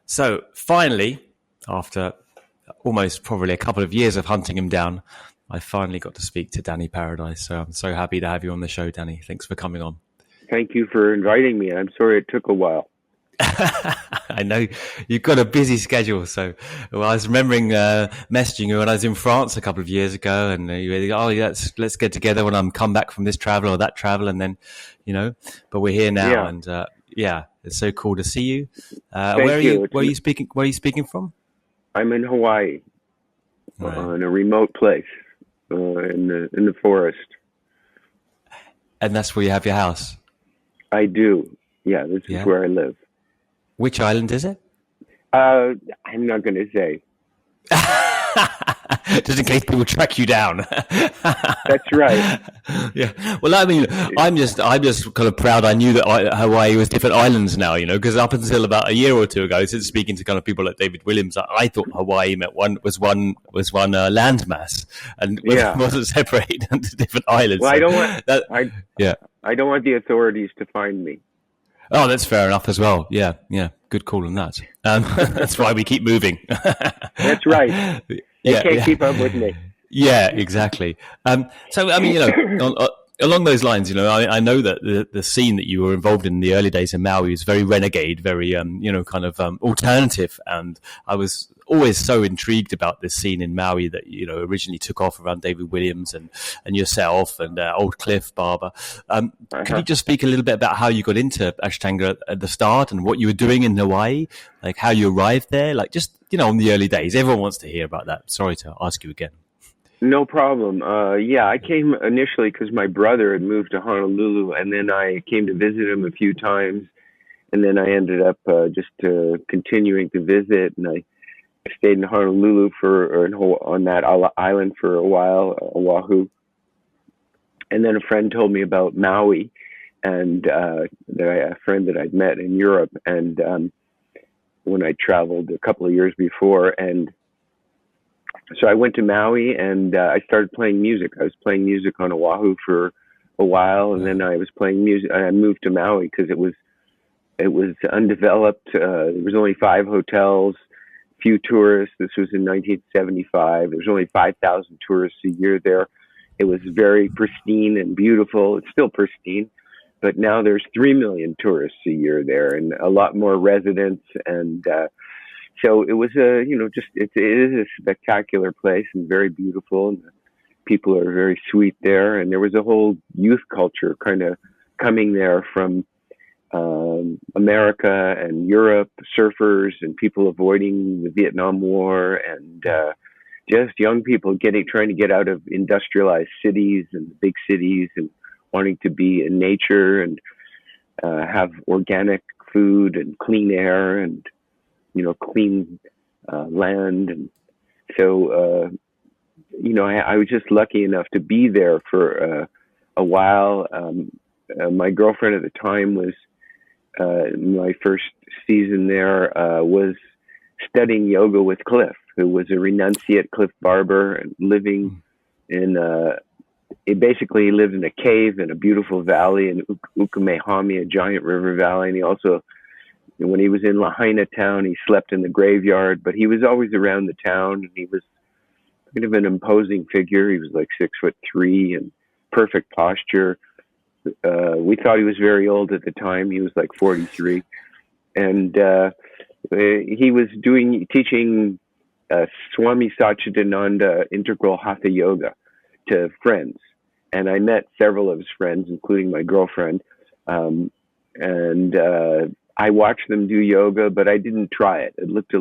So finally, after almost probably a couple of years of hunting him down, I finally got to speak to Danny Paradise. So I'm so happy to have you on the show, Danny. Thanks for coming on. Thank you for inviting me. I'm sorry it took a while. I know you've got a busy schedule. So I was remembering messaging you when I was in France a couple of years ago, and you were like, oh, yeah, let's get together when I'm come back from this travel or that travel, and then, but we're here now, and it's so cool to see you. Where are you? Where are you speaking? Where are you speaking from? I'm in Hawaii, in a remote place, in the forest. And that's where you have your house. I do. Yeah, this is where I live. Which island is it? I'm not going to say. Just in case people track you down. That's right. Yeah. Well, I mean, I'm just kind of proud. I knew that Hawaii was different islands now, because up until about a year or two ago, since speaking to kind of people like David Williams, I thought Hawaii was one landmass and wasn't separated into different islands. Well, I don't want the authorities to find me. Oh, that's fair enough as well. Yeah. Good call on that. That's why we keep moving. That's right. They can't keep up with me. Yeah, exactly. So, I mean, along those lines, I know that the scene that you were involved in the early days in Maui was very renegade, very, kind of alternative. And I was always so intrigued about this scene in Maui that, originally took off around David Williams and yourself and Old Cliff Barber. Can you just speak a little bit about how you got into Ashtanga at the start and what you were doing in Hawaii, like how you arrived there, like just, in the early days? Everyone wants to hear about that. Sorry to ask you again. No problem. I came initially because my brother had moved to Honolulu, and then I came to visit him a few times, and then I ended up just continuing to visit, and I stayed in Honolulu on that island for a while, Oahu, and then a friend told me about Maui, and a friend that I'd met in Europe, and when I traveled a couple of years before, and so I went to Maui and I started playing music. I was playing music on Oahu for a while, and then I was playing music. I moved to Maui because it was undeveloped. There was only 5 hotels, few tourists. This was in 1975. There was only 5,000 tourists a year there. It was very pristine and beautiful. It's still pristine, but now there's 3 million tourists a year there, and a lot more residents. And so it was it is a spectacular place and very beautiful, and the people are very sweet there. And there was a whole youth culture kind of coming there from America and Europe, surfers and people avoiding the Vietnam War, and just young people trying to get out of industrialized cities and big cities and wanting to be in nature and have organic food and clean air and clean land. And so, I was just lucky enough to be there for a while. My girlfriend at the time was, my first season there was studying yoga with Cliff, who was a renunciate, Cliff Barber, and living in he lived in a cave in a beautiful valley in Ukamehami, a giant river valley. And he also, when he was in Lahaina town, he slept in the graveyard, but he was always around the town, and he was kind of an imposing figure. He was like 6'3" and perfect posture. We thought he was very old at the time. He was like 43. And he was teaching Swami Satchidananda integral hatha yoga to friends. And I met several of his friends, including my girlfriend. I watched them do yoga, but I didn't try it. It looked too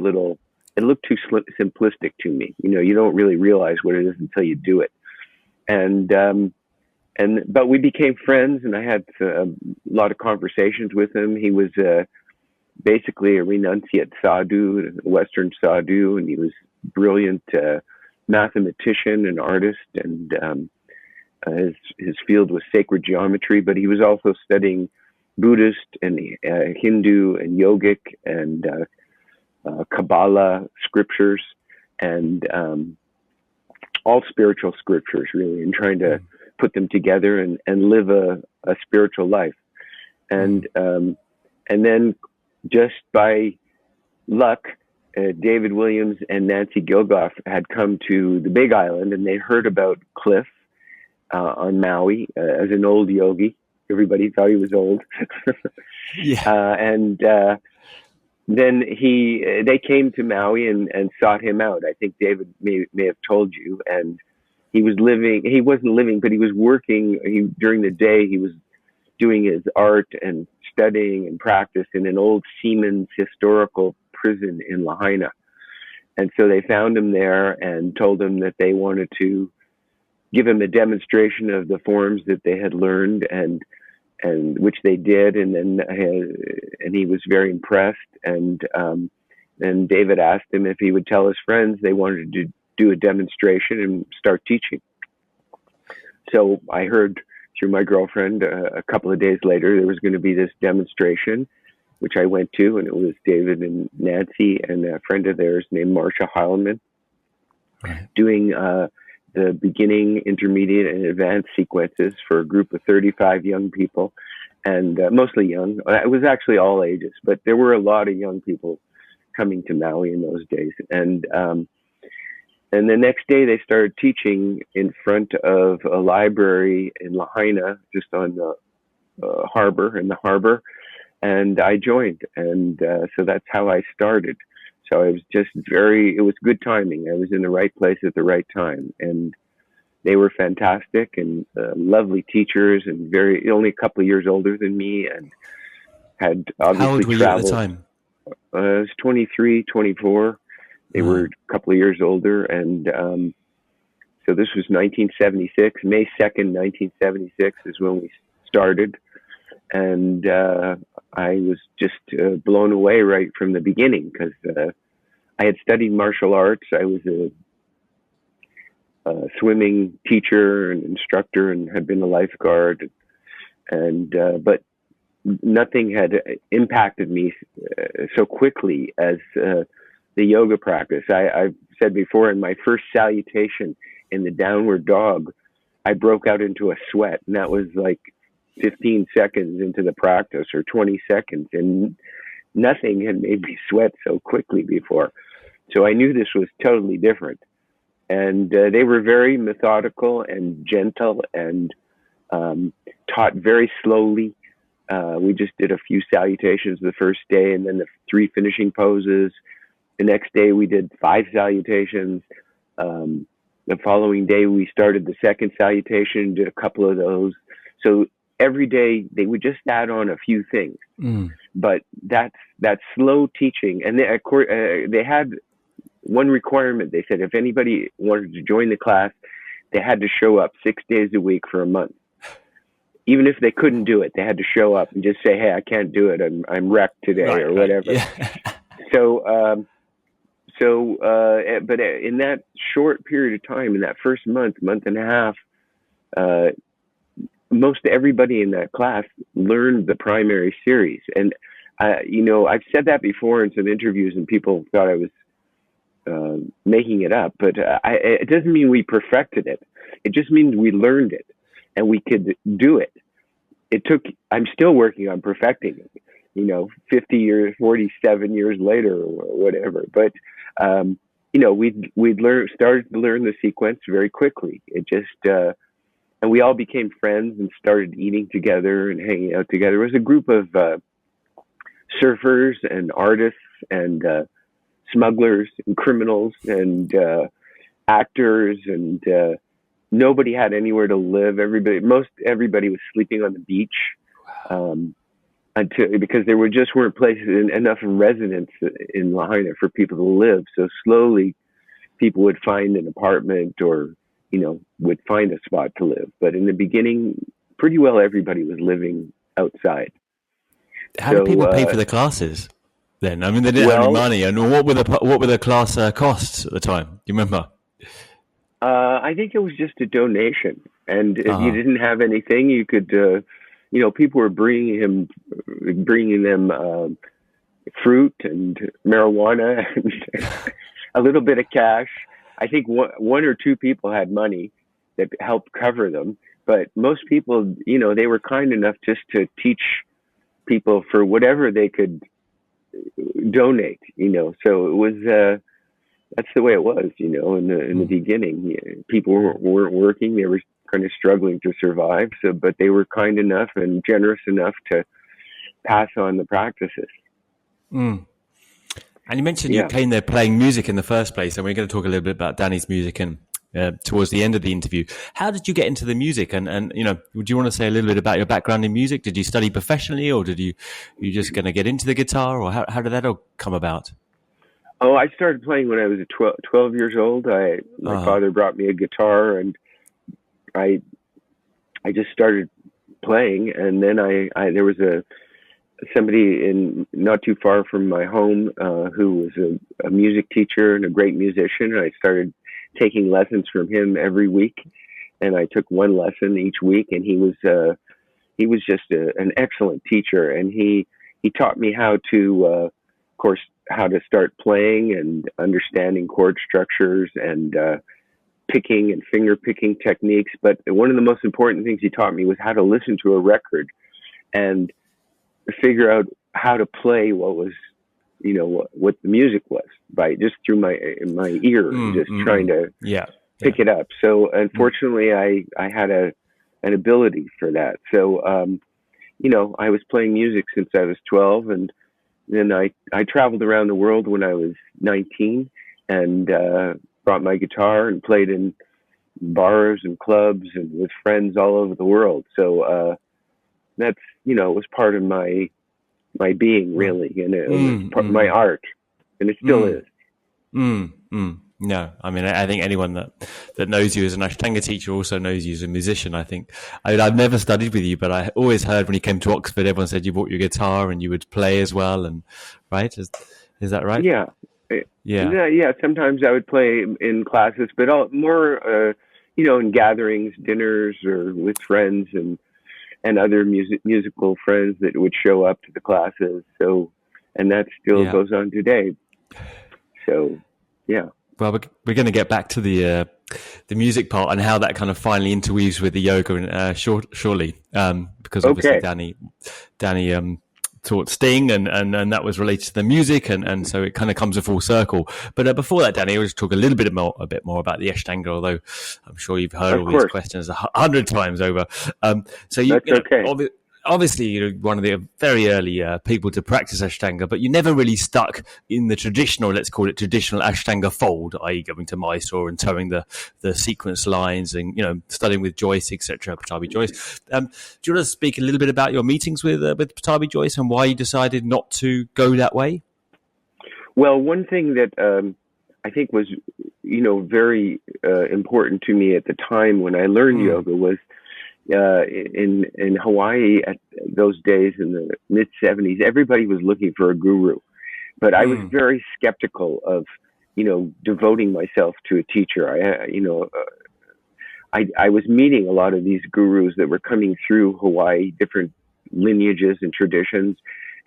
simplistic to me. You don't really realize what it is until you do it. But we became friends, and I had a lot of conversations with him. He was basically a renunciate sadhu, a Western sadhu, and he was a brilliant mathematician and artist, and his field was sacred geometry, but he was also studying Buddhist and Hindu and yogic and Kabbalah scriptures and all spiritual scriptures, really, and trying to put them together and live a spiritual life. And then just by luck, David Williams and Nancy Gilgoff had come to the Big Island, and they heard about Cliff on Maui as an old yogi. Everybody thought he was old. Yeah. And then they came to Maui and sought him out. I think David may have told you. And he wasn't living, but he was working. During the day, he was doing his art and studying and practice in an old seamen's historical prison in Lahaina. And so they found him there and told him that they wanted to give him a demonstration of the forms that they had learned, and which they did. And then and he was very impressed. And David asked him if he would tell his friends they wanted to do a demonstration and start teaching. So I heard through my girlfriend a couple of days later there was going to be this demonstration, which I went to, and it was David and Nancy and a friend of theirs named Marsha Heilman doing the beginning, intermediate, and advanced sequences for a group of 35 young people, and mostly young. It was actually all ages, but there were a lot of young people coming to Maui in those days. And the next day they started teaching in front of a library in Lahaina, just on the harbor, and I joined. And so that's how I started. So it was it was good timing. I was in the right place at the right time. And they were fantastic and lovely teachers, and only a couple of years older than me, and had obviously How old were traveled. you at the time? I was 23, 24. They were a couple of years older. And so this was 1976, May 2nd, 1976 is when we started. And I was just blown away right from the beginning, because I had studied martial arts. I was a swimming teacher and instructor, and had been a lifeguard, but nothing had impacted me so quickly as the yoga practice. I've said before, in my first salutation in the downward dog, I broke out into a sweat, and that was like 15 seconds into the practice, or 20 seconds, and nothing had made me sweat so quickly before. So I knew this was totally different. And they were very methodical and gentle, and taught very slowly. We just did a few salutations the first day, and then the 3 finishing poses. The next day we did 5 salutations. The following day we started the second salutation, did a couple of those. So every day they would just add on a few things. But that's slow teaching. And they had one requirement. They said if anybody wanted to join the class, they had to show up 6 days a week for a month. Even if they couldn't do it, they had to show up and just say, "Hey, I can't do it. I'm wrecked today," or whatever. Yeah. But in that short period of time, in that first month and a half, most everybody in that class learned the primary series. And I've said that before in some interviews, and people thought I was making it up, but it doesn't mean we perfected it. It just means we learned it, and we could do it. I'm still working on perfecting it, 50 years, 47 years later, or whatever. But, we'd started to learn the sequence very quickly. It just, and we all became friends and started eating together and hanging out together. It was a group of surfers and artists and smugglers and criminals and actors, and nobody had anywhere to live. Everybody was sleeping on the beach, because there weren't places enough residents in Lahaina for people to live. So slowly, people would find an apartment, or would find a spot to live. But in the beginning, pretty well everybody was living outside. How did people pay for the classes then? I mean, they didn't have any money. And what were the class costs at the time? Do you remember? I think it was just a donation, and if you didn't have anything, you could, people were bringing them fruit and marijuana and a little bit of cash. I think one or two people had money that helped cover them, but most people, they were kind enough just to teach people for whatever they could donate, so it was, that's the way it was, in the beginning. People weren't working. They were kind of struggling to survive. So, but they were kind enough and generous enough to pass on the practices. Mm. And you mentioned you came there playing music in the first place, and we're going to talk a little bit about Danny's music and towards the end of the interview. How did you get into the music? And would you want to say a little bit about your background in music? Did you study professionally, or did you just going to get into the guitar, or how did that all come about? Oh, I started playing when I was 12 years old. My father brought me a guitar, and I just started playing. And then there was somebody not too far from my home who was a music teacher and a great musician. And I started taking lessons from him every week, and I took one lesson each week. And he was just an excellent teacher, and he taught me how to, of course, how to start playing and understanding chord structures and picking and finger picking techniques. But one of the most important things he taught me was how to listen to a record and figure out how to play what was, what the music was, by just through my ear, trying to pick it up. So unfortunately, I had an ability for that. So, I was playing music since I was 12, and then I traveled around the world when I was 19, and brought my guitar and played in bars and clubs and with friends all over the world. So that's, it was part of my being, really, and it was part of my art, and it still is. No, I mean, I think anyone that knows you as an Ashtanga teacher also knows you as a musician. I think I've never studied with you, but I always heard when you came to Oxford, everyone said you brought your guitar and you would play as well. And right, is that right? Yeah. Sometimes I would play in classes, but more, in gatherings, dinners, or with friends and other musical friends that would show up to the classes. So, and that still goes on today. So, yeah. Well, we're going to get back to the music part and how that kind of finally interweaves with the yoga shortly, because obviously Danny taught Sting, and that was related to the music, and so it kind of comes a full circle. But before that, Danny, I'll just talk a bit more about the Ashtanga, although I'm sure you've heard all these questions 100 times over. So That's okay. Obviously, you're one of the very early people to practice Ashtanga, but you never really stuck in the traditional, let's call it traditional Ashtanga fold, i.e. going to Mysore and towing the sequence lines and, studying with Joyce, etc., Pattabhi Joyce. Do you want to speak a little bit about your meetings with Pattabhi Joyce and why you decided not to go that way? Well, one thing that I think was, very important to me at the time when I learned yoga was, in Hawaii at those days in the mid 70s, everybody was looking for a guru, but I was very skeptical of, devoting myself to a teacher. I was meeting a lot of these gurus that were coming through Hawaii, different lineages and traditions,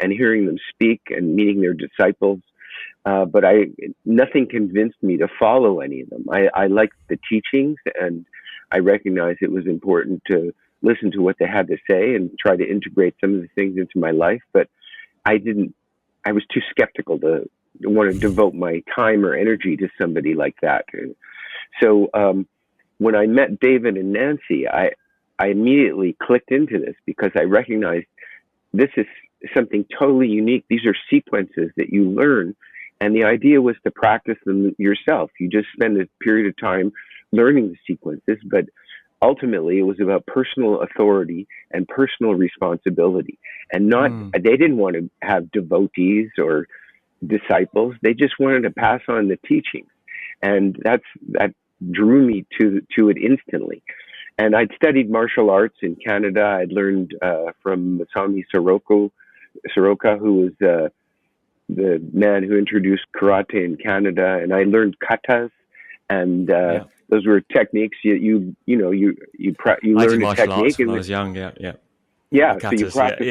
and hearing them speak and meeting their disciples. But nothing convinced me to follow any of them. I liked the teachings, and I recognized it was important to listen to what they had to say and try to integrate some of the things into my life. But I was too skeptical to want to devote my time or energy to somebody like that. So when I met David and Nancy, I immediately clicked into this because I recognized this is something totally unique. These are sequences that you learn, and the idea was to practice them yourself. You just spend a period of time learning the sequences, but ultimately it was about personal authority and personal responsibility, and they didn't want to have devotees or disciples. They just wanted to pass on the teachings, and that drew me to it instantly. And I'd studied martial arts in Canada. I'd learned from Masami Soroka, who was the man who introduced karate in Canada, and I learned katas, and those were techniques you learn a technique. When I was young, yeah. So you practice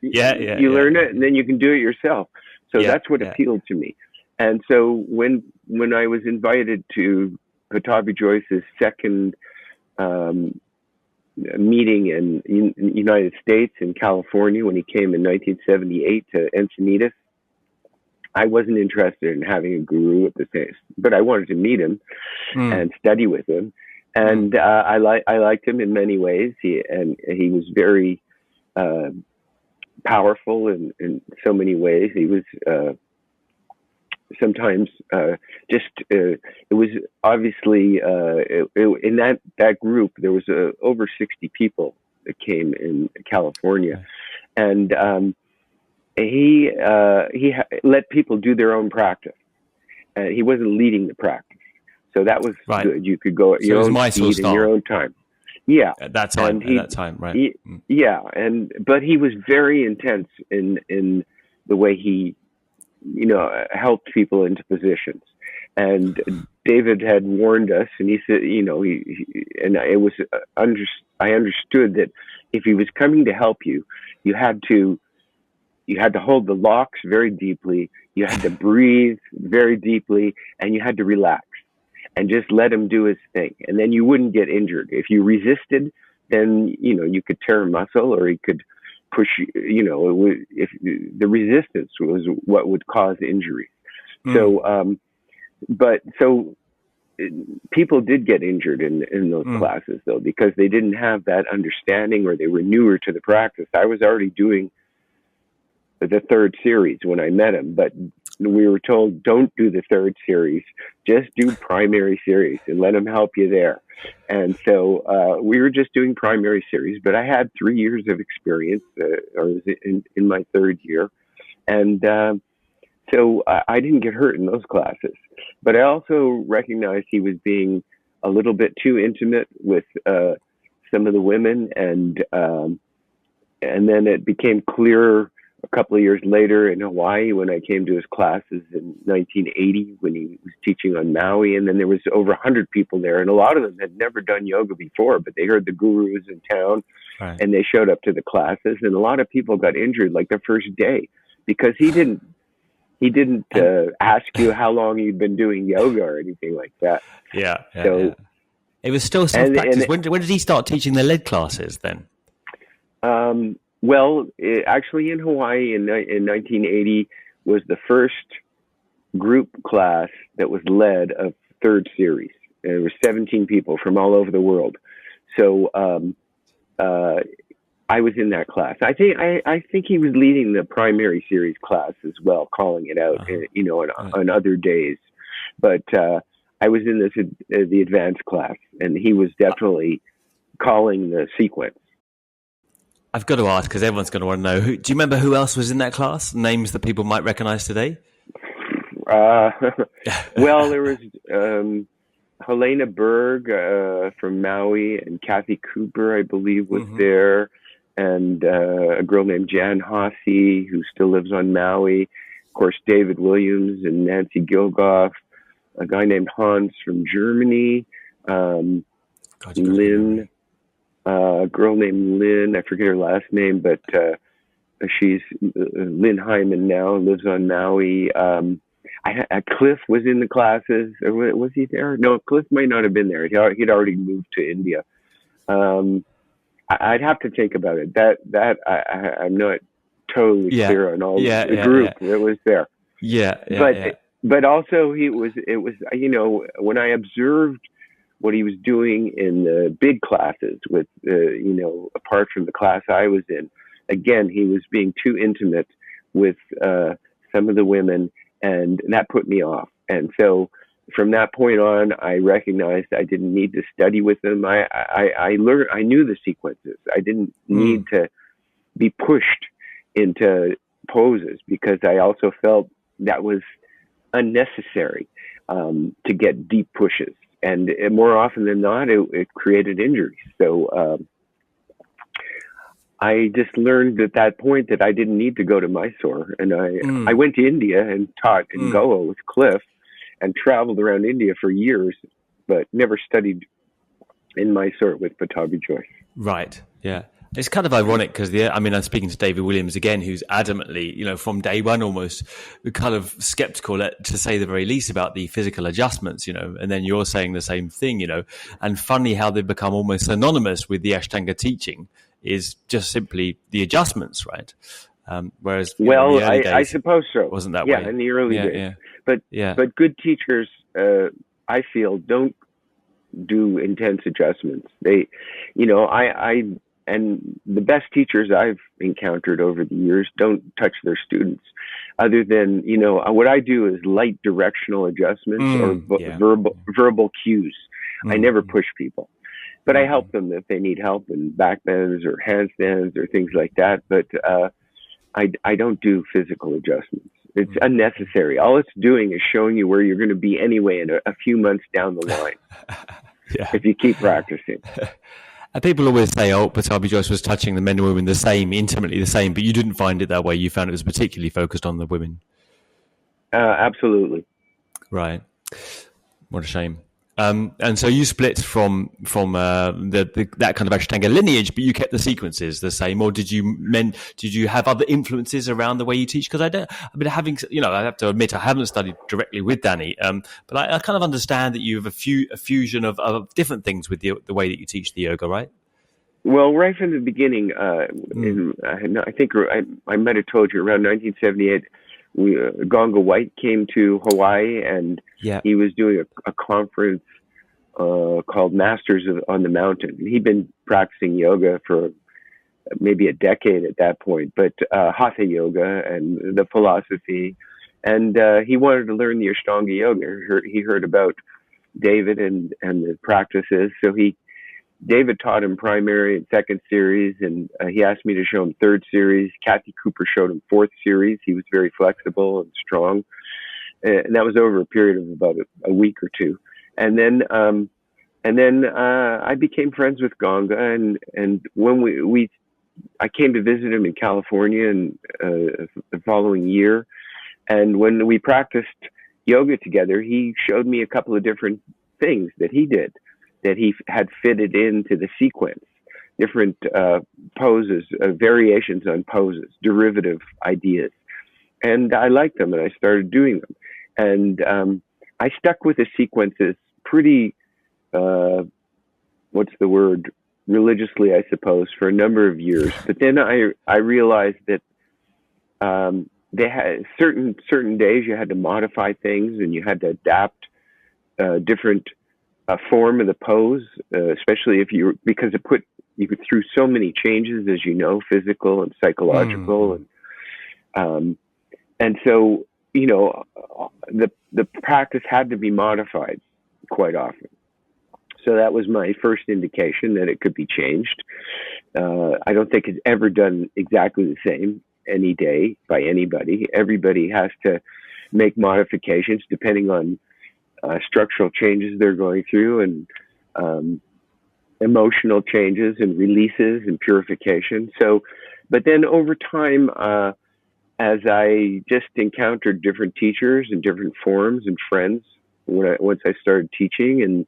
you learn it, and then you can do it yourself. So that's what appealed to me. And so when I was invited to Pattabhi Joyce's second meeting in United States, in California, when he came in 1978 to Encinitas, I wasn't interested in having a guru at the same, but I wanted to meet him and study with him. And I liked him in many ways. He was very powerful in so many ways. He was sometimes it was obviously in that group there was over 60 people that came in California, and he let people do their own practice. He wasn't leading the practice, so that was good. You could go at your own speed in your own time. Yeah, at that time, right? But he was very intense in the way he, helped people into positions. And David had warned us, and he said, I understood that if he was coming to help you, you had to hold the locks very deeply, you had to breathe very deeply, and you had to relax and just let him do his thing. And then you wouldn't get injured. If you resisted, then, you could tear a muscle, or he could push you, if the resistance was what would cause injury. So people did get injured in those classes, though, because they didn't have that understanding, or they were newer to the practice. I was already doing the third series when I met him, but we were told, don't do the third series, just do primary series and let him help you there. And so we were just doing primary series, but I had 3 years of experience. I was in my third year. And so I didn't get hurt in those classes. But I also recognized he was being a little bit too intimate with some of the women. And then it became clearer a couple of years later in Hawaii when I came to his classes in 1980 when he was teaching on Maui. And then there was over 100 people there, and a lot of them had never done yoga before, but they heard the gurus in town, and they showed up to the classes. And a lot of people got injured like the first day because he didn't ask you how long you'd been doing yoga or anything like that. It was still self-practice. When did he start teaching the lead classes then? Well, actually in Hawaii in 1980 was the first group class that was led of third series. And there were 17 people from all over the world. So I was in that class. I think he was leading the primary series class as well, calling it out, on other days. But I was in the advanced class, and he was definitely calling the sequence. I've got to ask, because everyone's going to want to know. Do you remember who else was in that class? Names that people might recognize today? Well, there was Helena Berg from Maui, and Kathy Cooper, I believe, was there, and a girl named Jan Hossie, who still lives on Maui. Of course, David Williams and Nancy Gilgoff, a guy named Hans from Germany, Lynn. A girl named Lynn, I forget her last name, but she's Lynn Hyman now, lives on Maui. Cliff was in the classes. Was he there? No, Cliff might not have been there. He'd already moved to India. I'd have to think about it. I'm not totally clear on all the group that was there. But also it was when I observed what he was doing in the big classes with, apart from the class I was in, again, he was being too intimate with some of the women, and that put me off. And so from that point on, I recognized I didn't need to study with him. I learned, I knew the sequences. I didn't need to be pushed into poses, because I also felt that was unnecessary to get deep pushes. And more often than not, it created injuries. So I just learned at that point that I didn't need to go to Mysore. And I went to India and taught in Goa with Cliff and traveled around India for years, but never studied in Mysore with Pattabhi Jois. Right, yeah. It's kind of ironic because I'm speaking to David Williams again, who's adamantly, from day one almost, kind of skeptical, to say the very least, about the physical adjustments, and then you're saying the same thing, and funny how they've become almost synonymous with the Ashtanga teaching is just simply the adjustments, right? Whereas in Well, the early I days, suppose so. it wasn't that Yeah, way. in the early days. Yeah. But Yeah. but good teachers, I feel, don't do intense adjustments. They, I and the best teachers I've encountered over the years don't touch their students, other than what I do is light directional adjustments or Yeah. verbal cues. I never push people, but I help Mm. them if they need help in back bends or handstands or things like that. But I don't do physical adjustments. It's unnecessary. All it's doing is showing you where you're going to be anyway in a few months down the line. Yeah. If you keep practicing. And people always say, oh, Patabi Joyce was touching the men and women the same, intimately the same, but you didn't find it that way. You found it was particularly focused on the women. Absolutely. Right. What a shame. And so you split from that kind of Ashtanga lineage, but you kept the sequences the same, or did you have other influences around the way you teach? Because I have to admit I haven't studied directly with Danny, but I kind of understand that you have a fusion of different things with the way that you teach the yoga, right? Well, right from the beginning, I think I might have told you around 1978. Gonga White came to Hawaii, and he was doing a conference called Masters on the Mountain. He'd been practicing yoga for maybe a decade at that point, but Hatha yoga and the philosophy, and he wanted to learn the Ashtanga yoga. He heard about David and the practices, so David taught him primary and second series, and he asked me to show him third series. Kathy Cooper showed him fourth series. He was very flexible and strong, and that was over a period of about a week or two. And then I became friends with Gonga, and when I came to visit him in California and the following year, and when we practiced yoga together, he showed me a couple of different things that he did, that he had fitted into the sequence, different poses, variations on poses, derivative ideas. And I liked them, and I started doing them. And I stuck with the sequences pretty, religiously, I suppose, for a number of years. But then I realized that they had certain days you had to modify things, and you had to adapt different form of the pose, especially because you could through so many changes, as you know, physical and psychological, and so the practice had to be modified quite often. So that was my first indication that it could be changed. I don't think it's ever done exactly the same any day by anybody. Everybody has to make modifications depending on structural changes they're going through, and emotional changes and releases and purification. So, but then over time, as I just encountered different teachers and different forms and friends, once I started teaching, and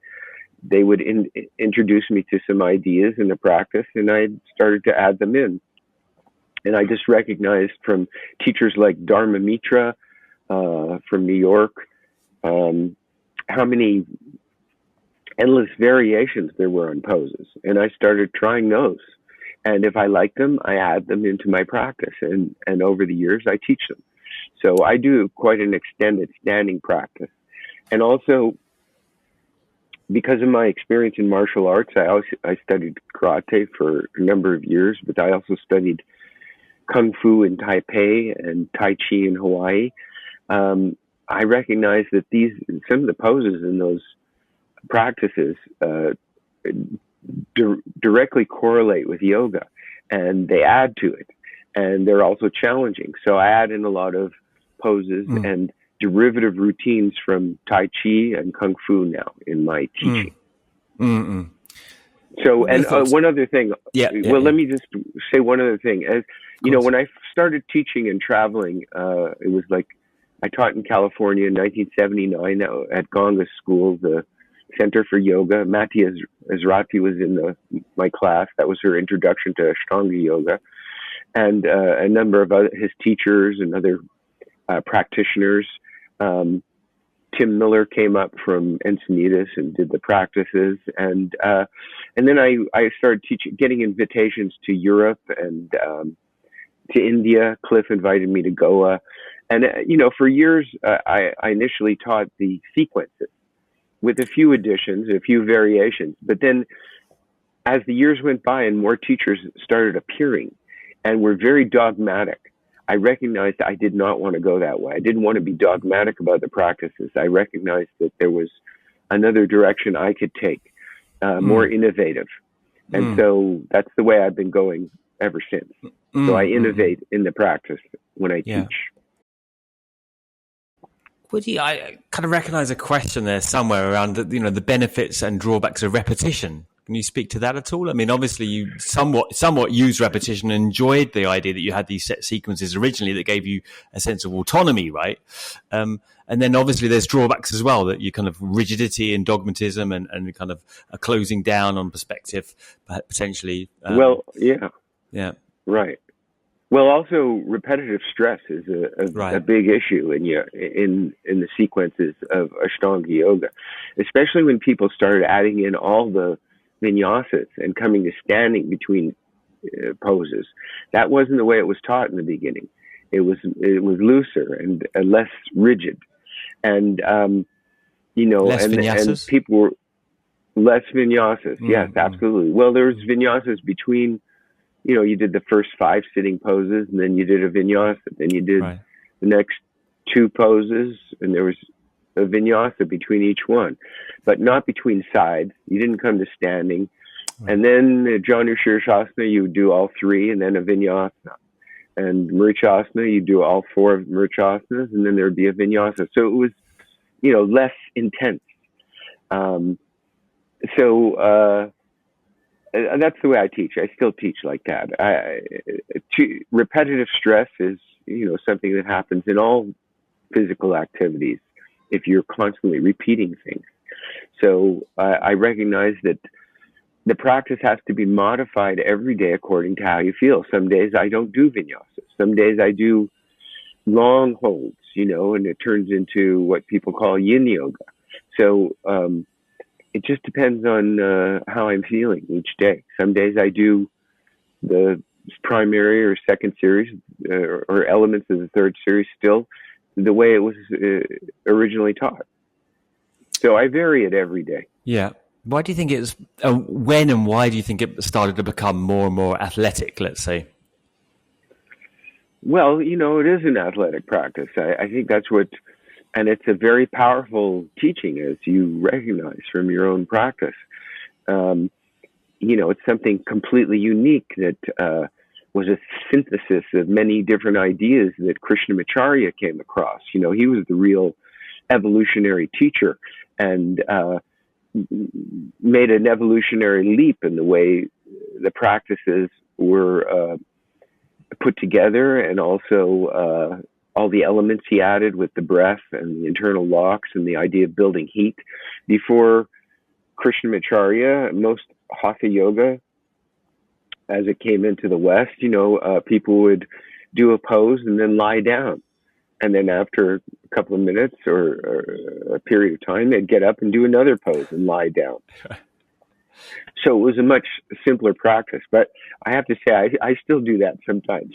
they would introduce me to some ideas in the practice, and I started to add them in. And I just recognized from teachers like Dharma Mitra from New York, how many endless variations there were on poses. And I started trying those. And if I like them, I add them into my practice. And over the years, I teach them. So I do quite an extended standing practice. And also, because of my experience in martial arts, I studied karate for a number of years, but I also studied Kung Fu in Taipei and Tai Chi in Hawaii. I recognize that some of the poses in those practices directly correlate with yoga, and they add to it, and they're also challenging. So I add in a lot of poses and derivative routines from Tai Chi and Kung Fu now in my teaching. So, and one other thing. Let me just say one other thing. As you know, when I started teaching and traveling, it was like I taught in California in 1979 at Gonga School, the Center for Yoga. Mati Ezrati was in my class. That was her introduction to Ashtanga yoga, and a number of his teachers and other practitioners. Tim Miller came up from Encinitas and did the practices, and then I started getting invitations to Europe and to India. Cliff invited me to Goa. And, for years, I initially taught the sequences with a few additions, a few variations. But then as the years went by and more teachers started appearing and were very dogmatic, I recognized I did not want to go that way. I didn't want to be dogmatic about the practices. I recognized that there was another direction I could take, more innovative. And so that's the way I've been going ever since. So I innovate in the practice when I teach. Woody, I kind of recognize a question there somewhere around the benefits and drawbacks of repetition. Can you speak to that at all? I mean, obviously you somewhat used repetition and enjoyed the idea that you had these set sequences originally that gave you a sense of autonomy, right? And then obviously there's drawbacks as well, that you kind of rigidity and dogmatism and kind of a closing down on perspective, potentially. Yeah. Right. Well, also repetitive stress is a big issue in the sequences of Ashtanga yoga, especially when people started adding in all the vinyasas and coming to standing between poses. That wasn't the way it was taught in the beginning. It was looser and less rigid, and less vinyasas? and people were less vinyasas. Yes, absolutely. Well, there was vinyasas between. You did the first 5 sitting poses, and then you did a vinyasa. Then you did the next 2 poses, and there was a vinyasa between each one, but not between sides. You didn't come to standing. Right. And then Janu Shirshasana, you would do all 3, and then a vinyasa. And Mrichasana, you do all 4 Mrichasanas, and then there would be a vinyasa. So it was, less intense. That's the way I teach. I still teach like that. Repetitive stress is, something that happens in all physical activities if you're constantly repeating things. So I recognize that the practice has to be modified every day according to how you feel. Some days I don't do vinyasas. Some days I do long holds, and it turns into what people call yin yoga. So, it just depends on how I'm feeling each day. Some days I do the primary or second series or elements of the third series still the way it was originally taught. So I vary it every day. Yeah. Why do you think it's when and why do you think it started to become more and more athletic, let's say? Well, it is an athletic practice. I think that's what. And it's a very powerful teaching, as you recognize from your own practice. It's something completely unique that was a synthesis of many different ideas that Krishnamacharya came across. He was the real evolutionary teacher and made an evolutionary leap in the way the practices were put together, and also all the elements he added with the breath and the internal locks and the idea of building heat. Before Krishnamacharya, most Hatha yoga, as it came into the West, people would do a pose and then lie down. And then after a couple of minutes or a period of time, they'd get up and do another pose and lie down. So it was a much simpler practice. But I have to say, I still do that sometimes.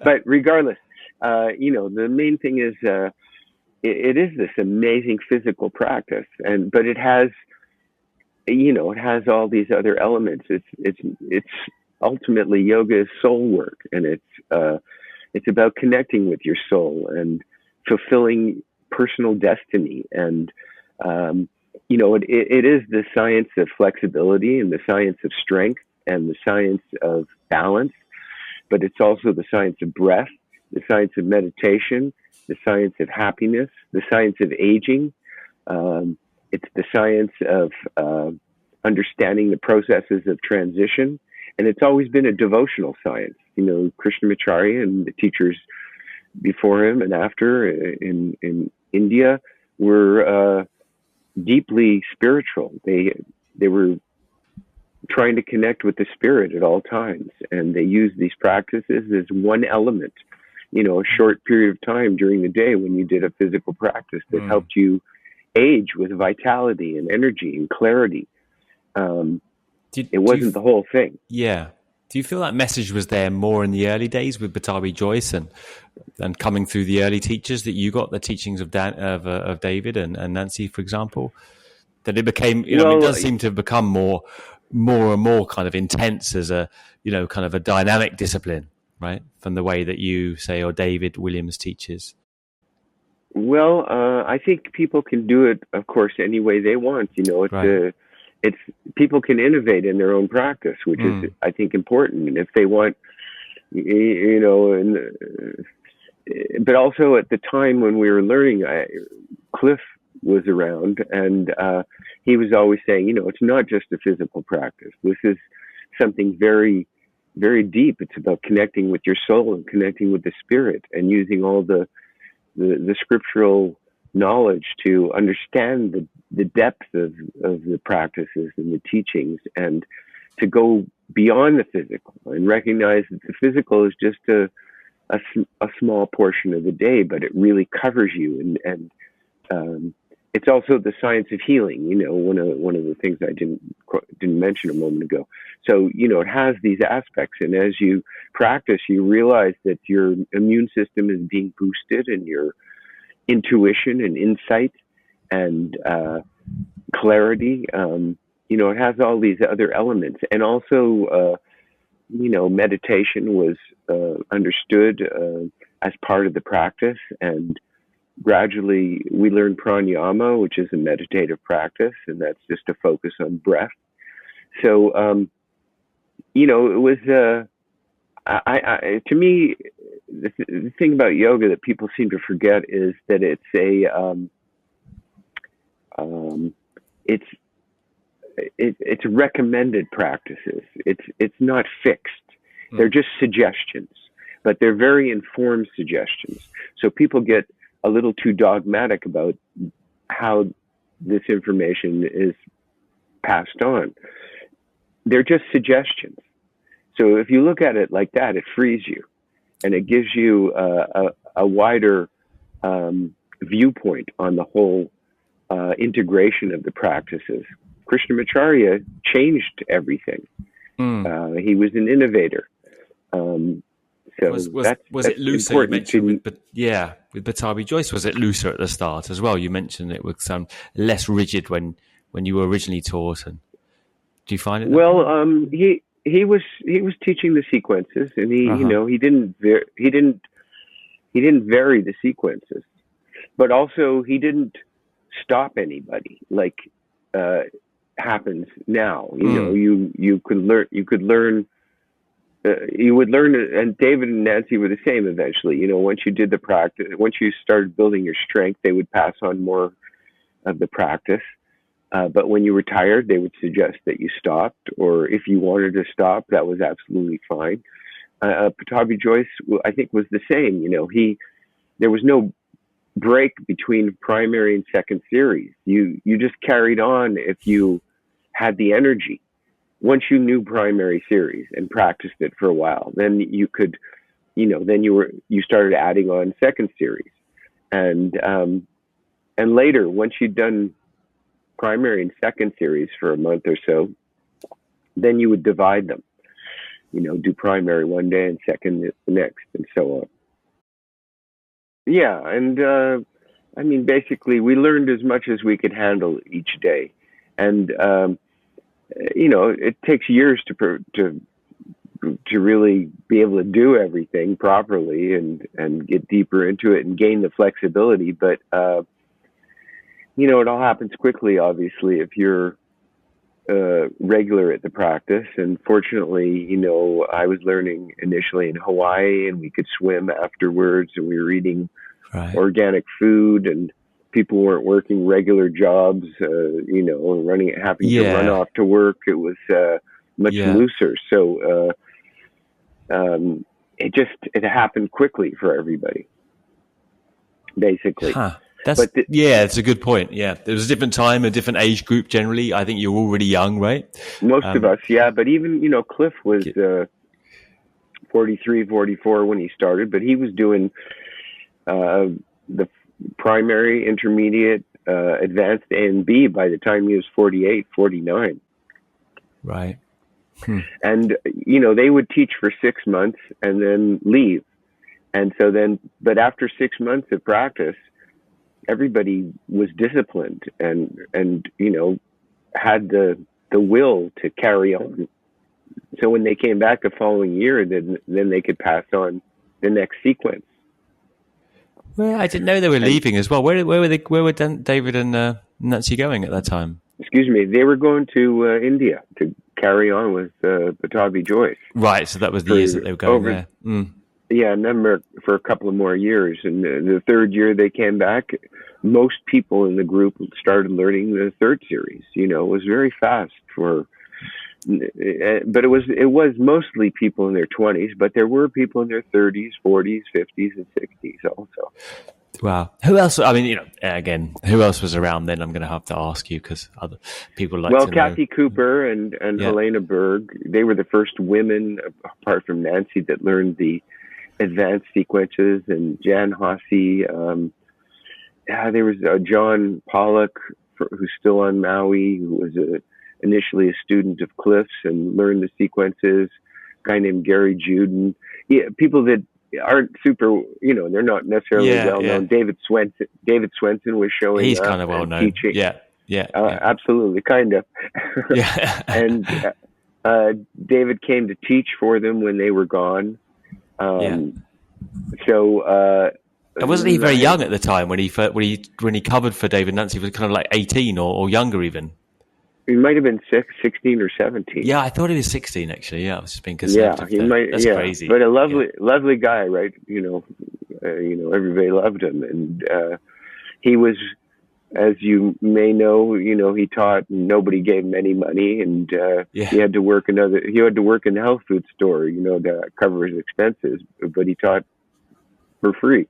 But regardless, the main thing is it is this amazing physical practice, but it has, it has all these other elements. It's ultimately yoga is soul work, and it's about connecting with your soul and fulfilling personal destiny. And it is the science of flexibility and the science of strength and the science of balance, but it's also the science of breath, the science of meditation, the science of happiness, the science of aging. It's the science of understanding the processes of transition. And it's always been a devotional science. Krishnamacharya and the teachers before him and after in India were deeply spiritual. They were trying to connect with the spirit at all times. And they used these practices as one element, a short period of time during the day when you did a physical practice that helped you age with vitality and energy and clarity. It wasn't the whole thing. Yeah. Do you feel that message was there more in the early days with Batabi Joyce and coming through the early teachers that you got, the teachings of David and Nancy, for example, that it became, it does seem to have become more and more kind of intense as a, kind of a dynamic discipline, right? From the way that you say, or David Williams teaches. Well, I think people can do it, of course, any way they want. It's people can innovate in their own practice, which is, I think, important. And if they want, but also at the time when we were learning, Cliff was around, and he was always saying, it's not just a physical practice. This is something very, very deep. It's about connecting with your soul and connecting with the spirit, and using all the scriptural knowledge to understand the depth of the practices and the teachings, and to go beyond the physical and recognize that the physical is just a small portion of the day, but it really covers you. And it's also the science of healing, one of the things I didn't mention a moment ago. So, it has these aspects, and as you practice, you realize that your immune system is being boosted, and your intuition and insight and clarity, it has all these other elements. And also, meditation was understood as part of the practice, and gradually we learned pranayama, which is a meditative practice, and that's just a focus on breath. So, it was, to me, the thing about yoga that people seem to forget is that it's it's recommended practices. It's not fixed. They're just suggestions, but they're very informed suggestions. So people get a little too dogmatic about how this information is passed on. They're just suggestions. So if you look at it like that, it frees you, and it gives you a wider viewpoint on the whole integration of the practices. Krishnamacharya changed everything. He was an innovator. So was it looser? You mentioned with Batabi Joyce, was it looser at the start as well? You mentioned it was less rigid when you were originally taught. And do you find it? Well, he was teaching the sequences, and he didn't vary the sequences, but also he didn't stop anybody like happens now. You would learn, and David and Nancy were the same eventually. Once you did the practice, once you started building your strength, they would pass on more of the practice. But when you were tired, they would suggest that you stopped, or if you wanted to stop, that was absolutely fine. Batabi Joyce, I think, was the same. There was no break between primary and second series. You just carried on if you had the energy. Once you knew primary series and practiced it for a while, then you could, then you started adding on second series, and later, once you'd done primary and second series for a month or so, then you would divide them. Do primary one day and second the next, and so on. Yeah, and basically, we learned as much as we could handle each day, and it takes years to really be able to do everything properly and get deeper into it and gain the flexibility. But it all happens quickly, obviously, if you're regular at the practice. And fortunately, I was learning initially in Hawaii, and we could swim afterwards, and we were eating organic food, and people weren't working regular jobs, having to run off to work. It was much looser. So it happened quickly for everybody, basically. Huh. It's a good point. Yeah, there was a different time, a different age group generally. I think you were already young, right? Most of us, yeah. But even, Cliff was 43, 44 when he started, but he was doing the primary, intermediate, advanced A and B by the time he was 48, 49. Right. And, they would teach for 6 months and then leave. And so then, but after 6 months of practice, everybody was disciplined and had the will to carry on. So when they came back the following year, then they could pass on the next sequence. Well, I didn't know they were leaving as well. Where were David and Nancy going at that time? Excuse me, they were going to India to carry on with Batavi Joyce. Right, so that was the years that they were going there. Yeah, for a couple of more years. And the third year they came back, most people in the group started learning the third series. It was very fast but it was mostly people in their 20s, but there were people in their 30s, 40s, 50s, and 60s also. Wow. Who else? I mean, again, who else was around then? I'm going to have to ask you because other people like to know. Kathy Cooper and Helena Berg, they were the first women, apart from Nancy, that learned the advanced sequences, and Jan Hossie. There was John Pollock, who's still on Maui, who was initially a student of Cliff's and learned the sequences. A guy named Gary Juden. Yeah, people that aren't super, they're not necessarily well known. David Swenson was showing He's up. He's kind of well known. Teaching. Yeah. Absolutely, kind of. Yeah. And David came to teach for them when they were gone. So. And wasn't he very young at the time when he covered for David Nancy? He was kind of like 18 or younger even. He might have been 16 or 17. Yeah, I thought he was 16 actually. Yeah, I was just being conservative. Yeah, he might. That's crazy. But a lovely guy, right? Everybody loved him, and he was, as you may know, he taught. And nobody gave him any money, and he had to work in the health food store, to cover his expenses. But he taught for free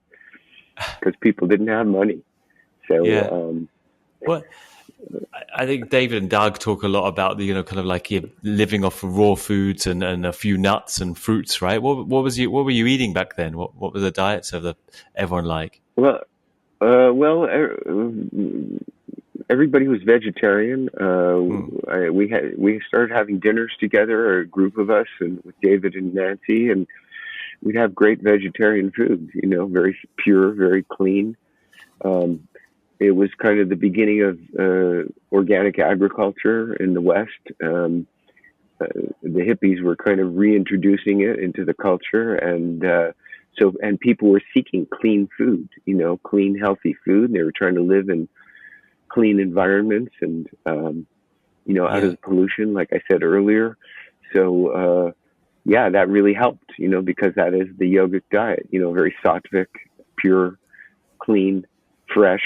because people didn't have money. So, well, I think David and Doug talk a lot about the, kind of like living off of raw foods and a few nuts and fruits, right? What were you eating back then? What were the diets of everyone like? Well, everybody was vegetarian. We started having dinners together, a group of us, and with David and Nancy, and we'd have great vegetarian food. Very pure, very clean. It was kind of the beginning of organic agriculture in the West. The hippies were kind of reintroducing it into the culture, and people were seeking clean food, clean, healthy food. And they were trying to live in clean environments and, out of the pollution, like I said earlier. So, that really helped, because that is the yogic diet, very sattvic, pure, clean, fresh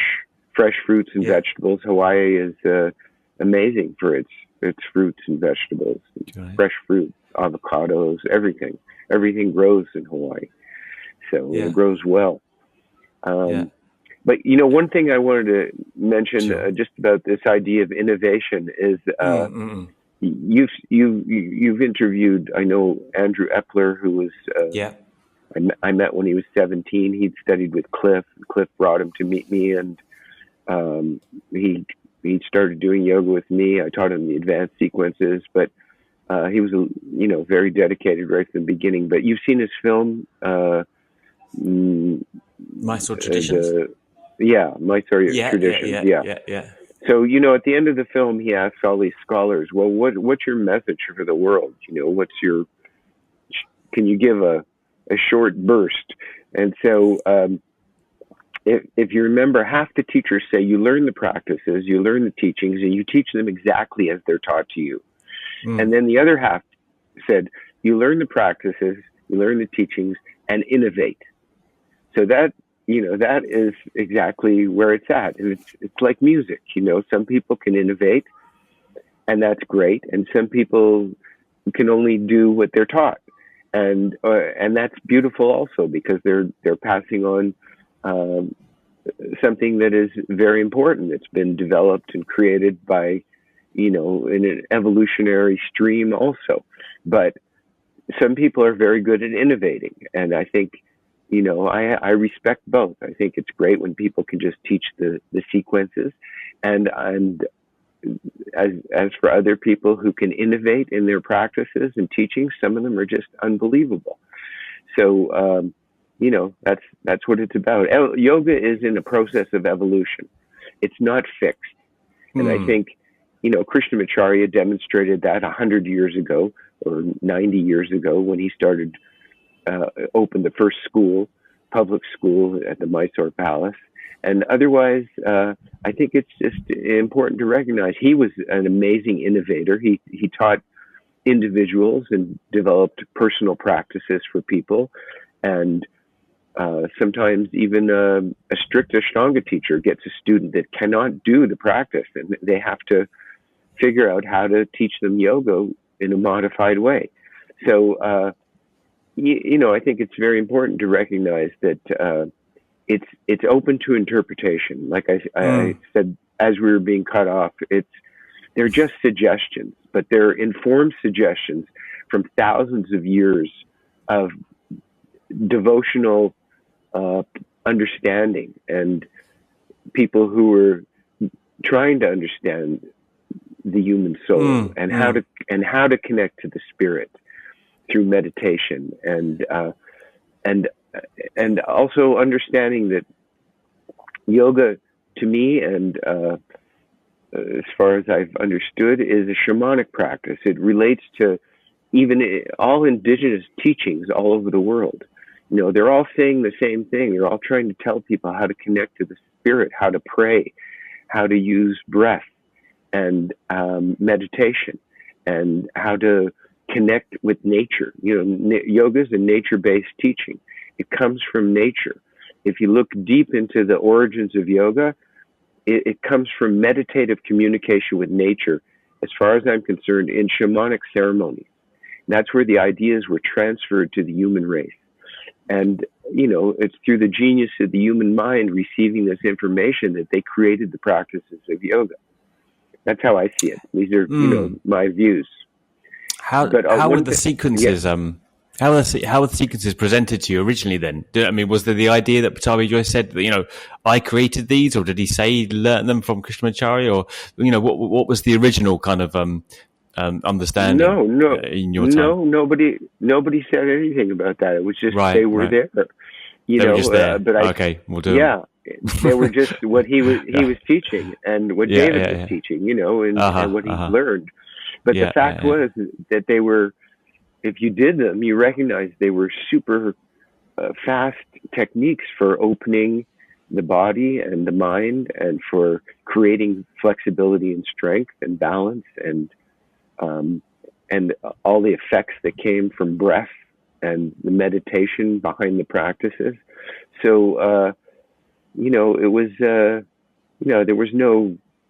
fruits and vegetables. Hawaii is amazing for its fruits and vegetables, fresh fruit, avocados, everything. Everything grows in Hawaii, so it grows well. But one thing I wanted to mention just about this idea of innovation is you've interviewed, I know, Andrew Epler, who was I met when he was 17. He'd studied with Cliff. Cliff brought him to meet me, and he started doing yoga with me. I taught him the advanced sequences, but he was very dedicated right from the beginning. But you've seen his film, Mysore Traditions. Mysore Traditions. Yeah. So at the end of the film, he asks all these scholars, "Well, what's your message for the world? Can you give a short burst?" And so, if you remember, half the teachers say you learn the practices, you learn the teachings, and you teach them exactly as they're taught to you. And then the other half said you learn the practices, you learn the teachings, and innovate. So that is exactly where it's at. And it's like music, some people can innovate, and that's great, and some people can only do what they're taught. And that's beautiful also, because they're passing on something that is very important. It's been developed and created by, in an evolutionary stream also. But some people are very good at innovating, and I think, I respect both. I think it's great when people can just teach the sequences, and as for other people who can innovate in their practices and teachings, some of them are just unbelievable. So, that's what it's about. Yoga is in a process of evolution. It's not fixed. And I think, Krishnamacharya demonstrated that 100 years ago or 90 years ago when he started, opened the first public school at the Mysore Palace. And otherwise, I think it's just important to recognize he was an amazing innovator. He taught individuals and developed personal practices for people. And sometimes even a strict Ashtanga teacher gets a student that cannot do the practice, and they have to figure out how to teach them yoga in a modified way. So, I think it's very important to recognize that it's open to interpretation. Like I said, as we were being cut off, they're just suggestions, but they're informed suggestions from thousands of years of devotional understanding and people who were trying to understand the human soul and how to connect to the spirit through meditation and also understanding that yoga, to me, and as far as I've understood, is a shamanic practice. It relates to even all indigenous teachings all over the world. They're all saying the same thing. They're all trying to tell people how to connect to the spirit, how to pray, how to use breath and meditation, and how to connect with nature. Yoga is a nature-based teaching. It comes from nature. If you look deep into the origins of yoga, it comes from meditative communication with nature, as far as I'm concerned, in shamanic ceremonies. That's where the ideas were transferred to the human race. And, it's through the genius of the human mind receiving this information that they created the practices of yoga. That's how I see it. These are, my views. How were the sequences? How were the sequences presented to you originally? Then, was there the idea that Pattabhi Jois said that I created these, or did he say he learned them from Krishnamacharya, or what was the original kind of understanding? No, in your time? nobody said anything about that. It was just they were there. They were just there. But okay, we'll do. Yeah, they were just what he was teaching and what David was teaching, and what he learned. But the fact was that they were, if you did them, you recognized they were super fast techniques for opening the body and the mind, and for creating flexibility and strength and balance, and all the effects that came from breath and the meditation behind the practices. So, it was,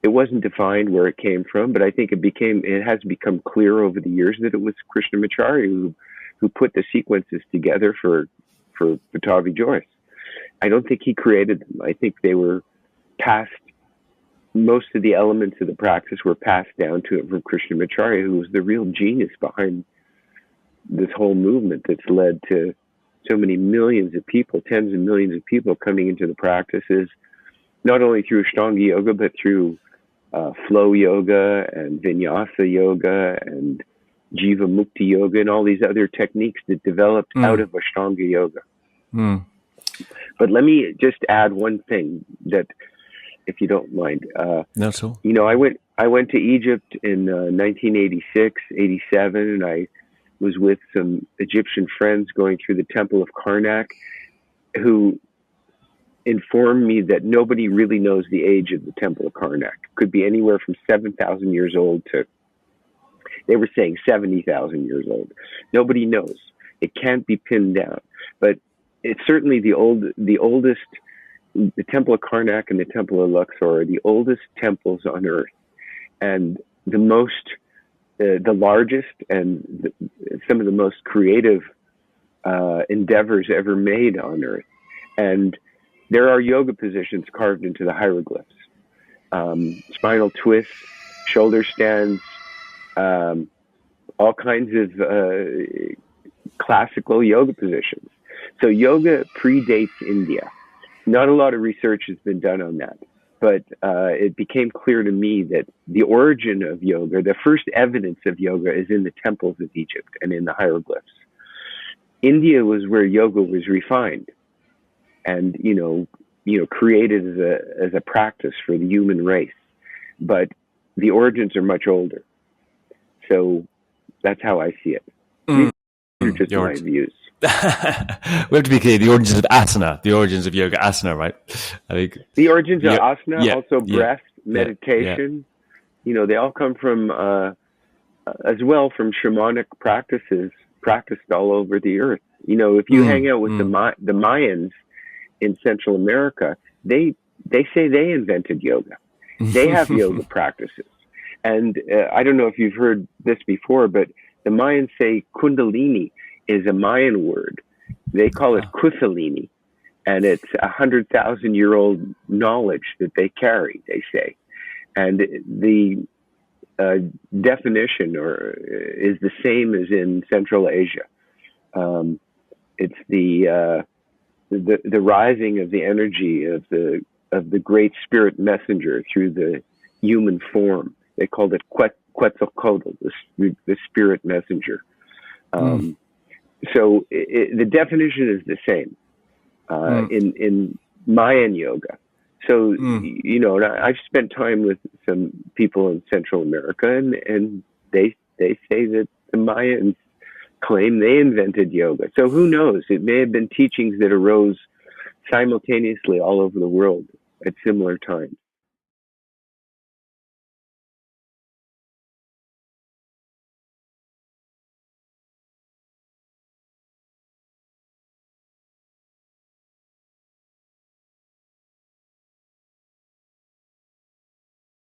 it wasn't defined where it came from, but I think it has become clear over the years that it was Krishnamacharya who put the sequences together for Pattabhi Jois. I don't think he created them. I think they were passed. Most of the elements of the practice were passed down to him from Krishnamacharya, who was the real genius behind this whole movement that's led to so many millions of people, tens of millions of people coming into the practices, not only through Ashtanga yoga, but through flow yoga and vinyasa yoga and jiva mukti yoga and all these other techniques that developed out of Ashtanga yoga. But let me just add one thing, that, if you don't mind. No, so. I went to Egypt in 1986, 87, and I was with some Egyptian friends going through the Temple of Karnak, who informed me that nobody really knows the age of the Temple of Karnak. It could be anywhere from 7,000 years old to, they were saying 70,000 years old. Nobody knows. It can't be pinned down. But it's certainly the oldest, the Temple of Karnak and the Temple of Luxor are the oldest temples on earth, and the largest and some of the most creative endeavors ever made on earth. And there are yoga positions carved into the hieroglyphs, spinal twists, shoulder stands, all kinds of classical yoga positions. So yoga predates India. Not a lot of research has been done on that. but it became clear to me that the origin of yoga, the first evidence of yoga, is in the temples of Egypt and in the hieroglyphs. India was where yoga was refined and created as a practice for the human race, but the origins are much older. So that's how I see it. These are just my views. We have to be clear, the origins of asana, the origins of yoga asana, right? I think the origins of asana, also breath, meditation, they all come from, as well, from shamanic practices practiced all over the earth. If you hang out with the Mayans in Central America, they say they invented yoga. They have yoga practices. And I don't know if you've heard this before, but the Mayans say kundalini is a Mayan word. They call it kundalini, and it's 100,000-year-old knowledge that they carry, they say. And the definition is the same as in Central Asia. It's the rising of the energy of the great spirit messenger through the human form. They called it Quetzalcoatl, the spirit messenger. So the definition is the same in Mayan yoga. So, I've spent time with some people in Central America, and they say that the Mayans claim they invented yoga. So who knows? It may have been teachings that arose simultaneously all over the world at similar times.